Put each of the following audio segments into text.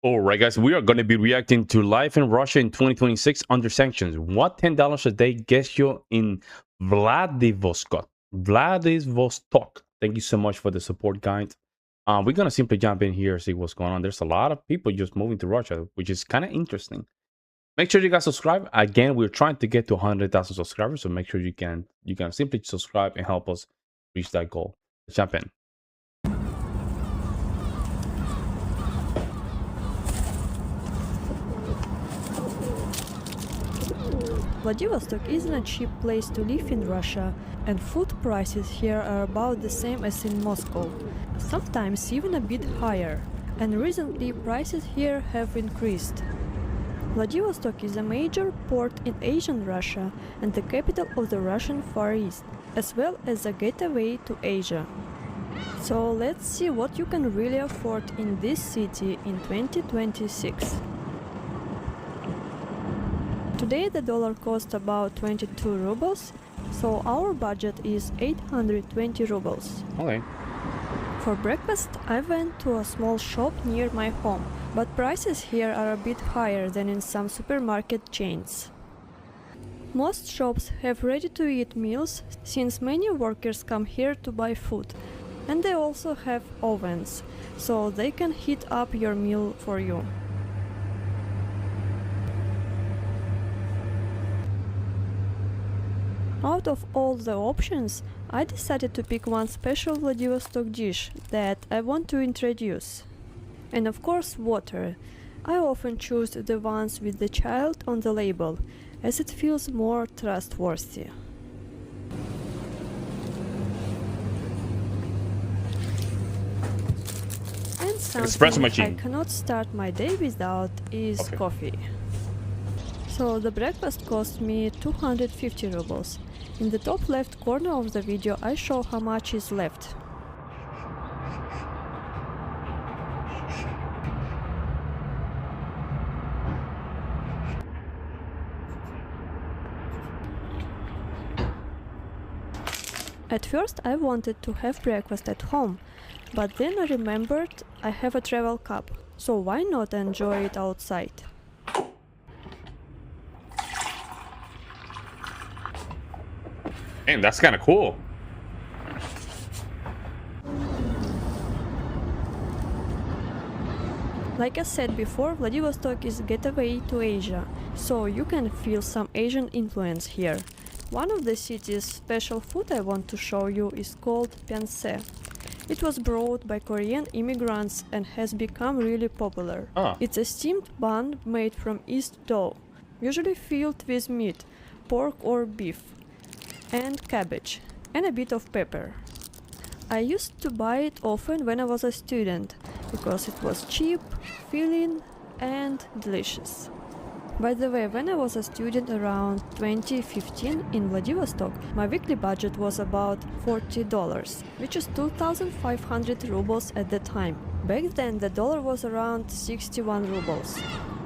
All right, guys, we are going to be reacting to life in Russia in 2026 under sanctions. What $10 a day gets you in Vladivostok? Vladivostok. Thank you so much for the support, guys. We're going to simply jump in here, see what's going on. There's a lot of people just moving to Russia, which is kind of interesting. Make sure you guys subscribe. Again, we're trying to get to 100,000 subscribers, so make sure you can simply subscribe and help us reach that goal. Let's jump in. Vladivostok isn't a cheap place to live in Russia, and food prices here are about the same as in Moscow, sometimes even a bit higher, and recently prices here have increased. Vladivostok is a major port in Asian Russia and the capital of the Russian Far East, as well as a gateway to Asia. So let's see what you can really afford in this city in 2026. Today the dollar costs about 22 rubles, so our budget is 820 rubles. Okay. For breakfast I went to a small shop near my home, but prices here are a bit higher than in some supermarket chains. Most shops have ready-to-eat meals, since many workers come here to buy food, and they also have ovens, so they can heat up your meal for you. Out of all the options, I decided to pick one special Vladivostok dish that I want to introduce. And of course, water. I often choose the ones with the child on the label, as it feels more trustworthy. And something I cannot start my day without is coffee. So the breakfast cost me 250 rubles. In the top left corner of the video I show how much is left. At first I wanted to have breakfast at home, but then I remembered I have a travel cup, so why not enjoy it outside? Damn, that's kind of cool. Like I said before, Vladivostok is a gateway to Asia, so you can feel some Asian influence here. One of the city's special food I want to show you is called pyanse. It was brought by Korean immigrants and has become really popular. It's a steamed bun made from yeast dough, usually filled with meat, pork or beef, and cabbage, and a bit of pepper. I used to buy it often when I was a student, because it was cheap, filling, and delicious. By the way, when I was a student around 2015 in Vladivostok, my weekly budget was about $40, which is 2,500 rubles at the time. Back then the dollar was around 61 rubles.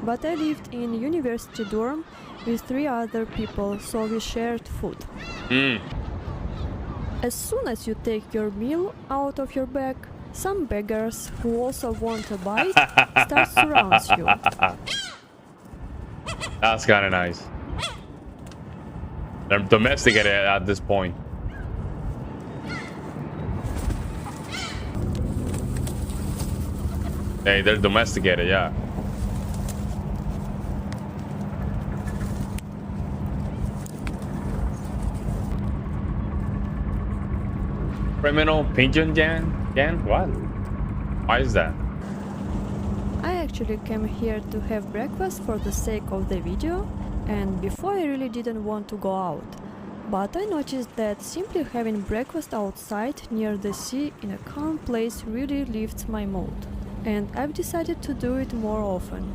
But I lived in university dorm with 3 other people, so we shared food. As soon as you take your meal out of your bag, some beggars who also want a bite start surrounds you. That's kind of nice. They're domesticated at this point. Hey, they're domesticated, yeah. Criminal pigeon Jan? What? Why is that? I actually came here to have breakfast for the sake of the video, and before I really didn't want to go out. But I noticed that simply having breakfast outside near the sea in a calm place really lifts my mood, and I've decided to do it more often.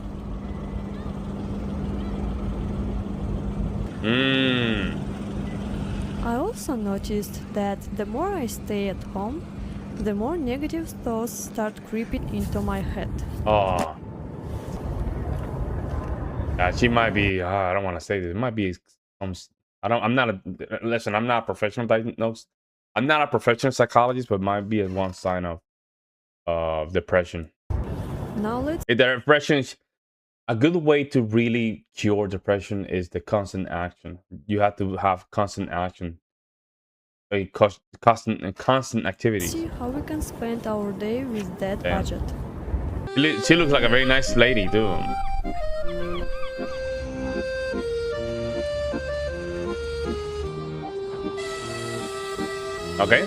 I also noticed that the more I stay at home, the more negative thoughts start creeping into my head. Oh. She might be, I don't want to say this. It might be, I'm not a professional diagnosis. I'm not a professional psychologist, but might be one sign of depression. Now let's The depression is a good way to really cure depression is the constant action. You have to have constant action, a constant activity. see how we can spend our day with that Damn. budget. She looks like a very nice lady too. Okay.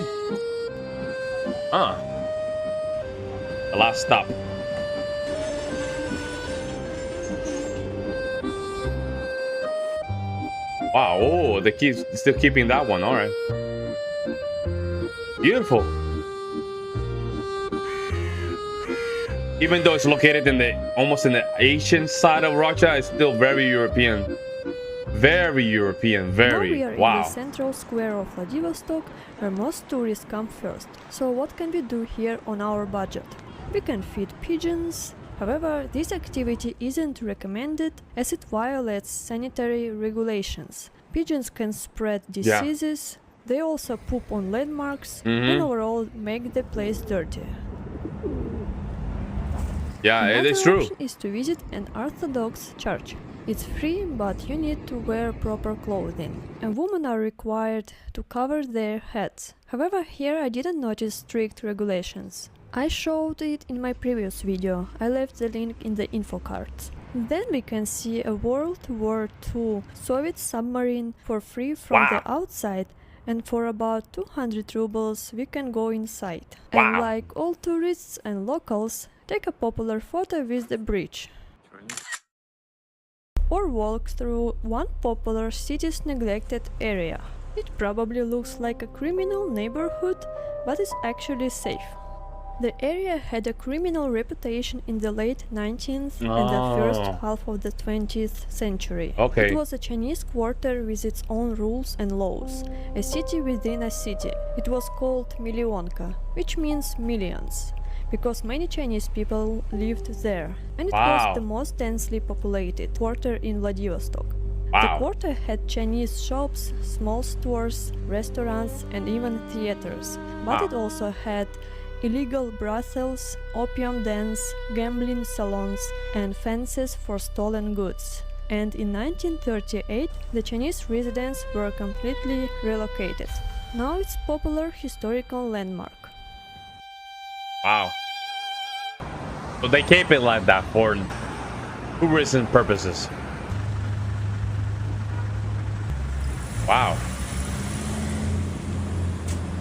The last stop. Wow, oh, they keep still keeping that one. All right. Beautiful. Even though it's located in the almost in the Asian side of Russia, it's still very European. Very European, very. Now we are in Wow. the central square of Vladivostok, where most tourists come first. So what can we do here on our budget? We can feed pigeons. However, this activity isn't recommended as it violates sanitary regulations. Pigeons can spread diseases, they also poop on landmarks, and overall make the place dirty. Yeah, it Another is true. option is to visit an Orthodox church. It's free, but you need to wear proper clothing, and women are required to cover their heads. However, here I didn't notice strict regulations. I showed it in my previous video, I left the link in the info cards. Then we can see a World War II Soviet submarine for free from the outside, and for about 200 rubles we can go inside. And like all tourists and locals, take a popular photo with the bridge. Or walk through one popular city's neglected area. It probably looks like a criminal neighborhood, but it's actually safe. The area had a criminal reputation in the late 19th and the first half of the 20th century. Okay. It was a Chinese quarter with its own rules and laws, a city within a city. It was called Millionka, which means millions, because many Chinese people lived there, and it was the most densely populated quarter in Vladivostok. The quarter had Chinese shops, small stores, restaurants, and even theaters, but it also had illegal brothels, opium dens, gambling salons, and fences for stolen goods. And in 1938, the Chinese residents were completely relocated. Now it's a popular historical landmark. Wow. So they keep it like that for tourism purposes. Wow.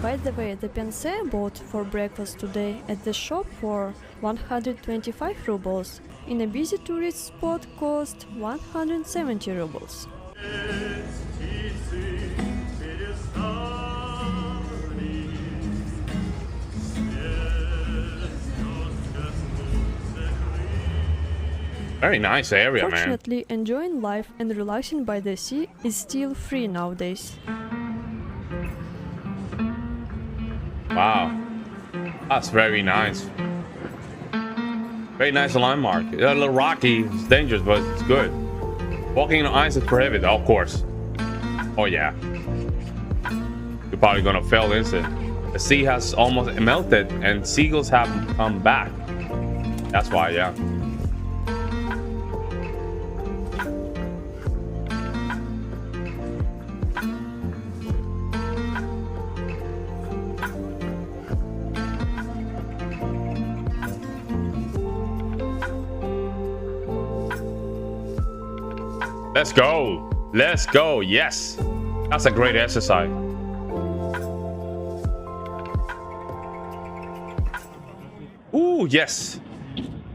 By the way, the pense I bought for breakfast today at the shop for 125 rubles. In a busy tourist spot cost 170 rubles. Very nice area, man. Fortunately, enjoying life and relaxing by the sea is still free nowadays. Wow. That's very nice. Very nice landmark. It's a little rocky, it's dangerous, but it's good. Walking on ice is prohibited, of course. Oh yeah. You're probably gonna fall into it. The sea has almost melted and seagulls have come back. That's why, yeah. Let's go. Let's go. Yes. That's a great exercise. Ooh, yes.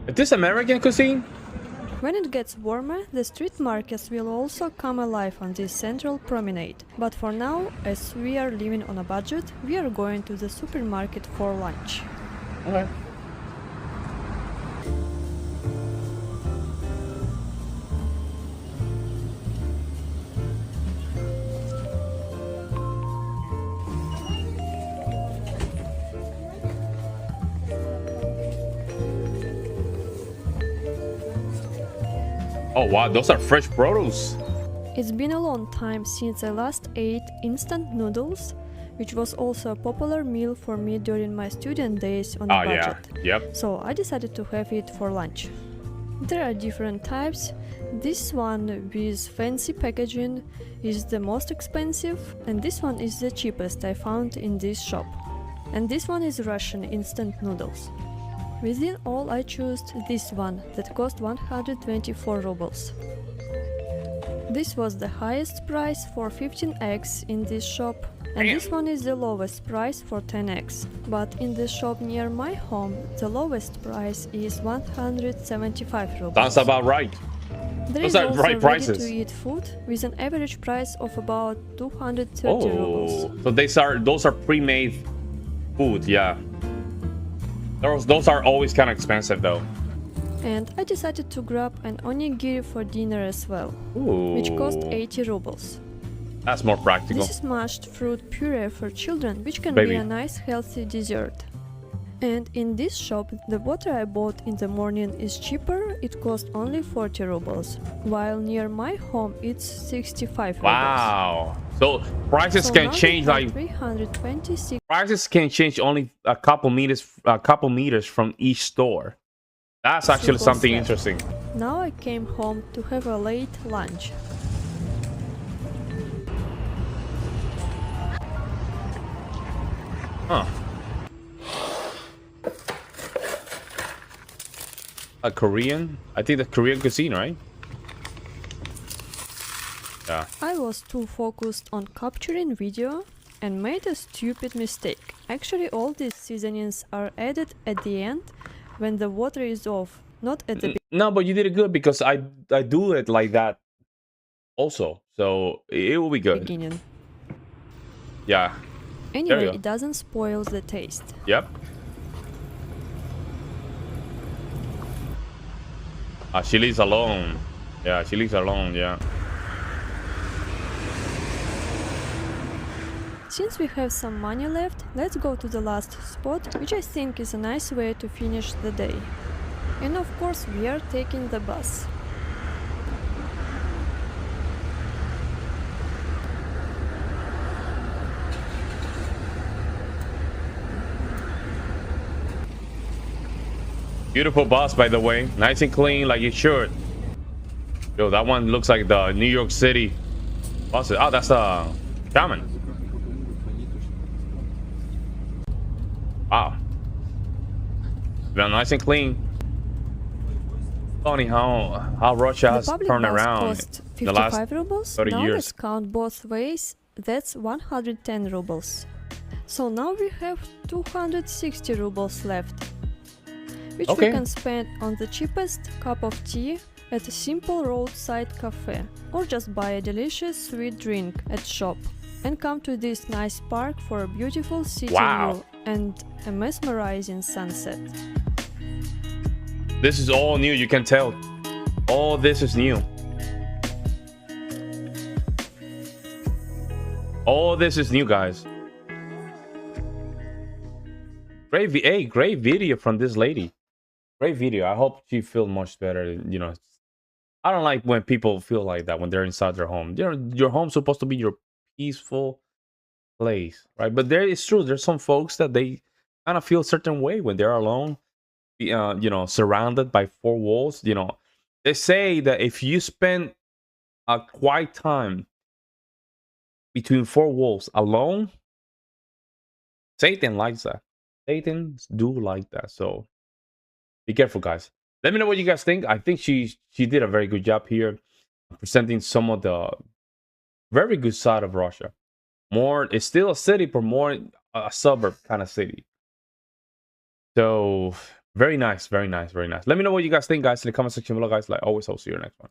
Is this American cuisine? When it gets warmer, the street markets will also come alive on this central promenade. But for now, as we are living on a budget, we are going to the supermarket for lunch. Okay. Oh wow, those are fresh produce. It's been a long time since I last ate instant noodles. which was also a popular meal for me during my student days on a budget. Yeah. Yep. So I decided to have it for lunch. There are different types. This one with fancy packaging is the most expensive, and this one is the cheapest I found in this shop. And this one is Russian instant noodles. Within all, I chose this one that cost 124 rubles. This was the highest price for 15 eggs in this shop, and this one is the lowest price for 10 eggs. But in the shop near my home, the lowest price is 175 rubles. Sounds about right. There is also ready-to-eat food with an average price of about 230 rubles. So those are pre-made food, yeah. Those are always kind of expensive though. And I decided to grab an onigiri for dinner as well, which cost 80 rubles. That's more practical. This is mashed fruit puree for children, which can be a nice healthy dessert. And in this shop, the water I bought in the morning is cheaper, it cost only 40 rubles, while near my home it's 65 rubles. Wow. So prices can change like 326. Prices can change only a couple meters from each store. That's actually something interesting. Now I came home to have a late lunch. Huh. A Korean? I think the Korean cuisine, right? Yeah. I was too focused on capturing video and made a stupid mistake. Actually, all these seasonings are added at the end when the water is off, not at the beginning. No, but you did it good because I do it like that also. So it will be good. Yeah. Anyway, it doesn't spoil the taste. Yep. She lives alone. Yeah, she lives alone, yeah. Since we have some money left, let's go to the last spot, which I think is a nice way to finish the day. And of course, we are taking the bus. Beautiful bus, by the way. Nice and clean, like it should. Yo, that one looks like the New York City bus. Oh, that's the Shaman. Wow. Very nice and clean. Funny how Russia has turned around in the last 55 rubles. 30 now years. Let's count both ways. That's 110 rubles. So now we have 260 rubles left, which we can spend on the cheapest cup of tea at a simple roadside cafe, or just buy a delicious sweet drink at shop and come to this nice park for a beautiful city view and a mesmerizing sunset. This is all new, you can tell. All this is new. All this is new, guys. Great video from this lady. Great video. I hope she feels much better. You know, I don't like when people feel like that when they're inside their home. Your home's supposed to be your peaceful place, right? But it's true. There's some folks that they kind of feel a certain way when they're alone, you know, surrounded by four walls. You know, they say that if you spend a quiet time between four walls alone, Satan likes that. Satans do like that. So be careful, guys. Let me know what you guys think. I think she did a very good job here presenting some of the very good side of Russia. More, it's still a city, but more a suburb kind of city. So very nice, very nice, very nice. Let me know what you guys think, guys, in the comment section below, guys. Like always, I'll see you in the next one.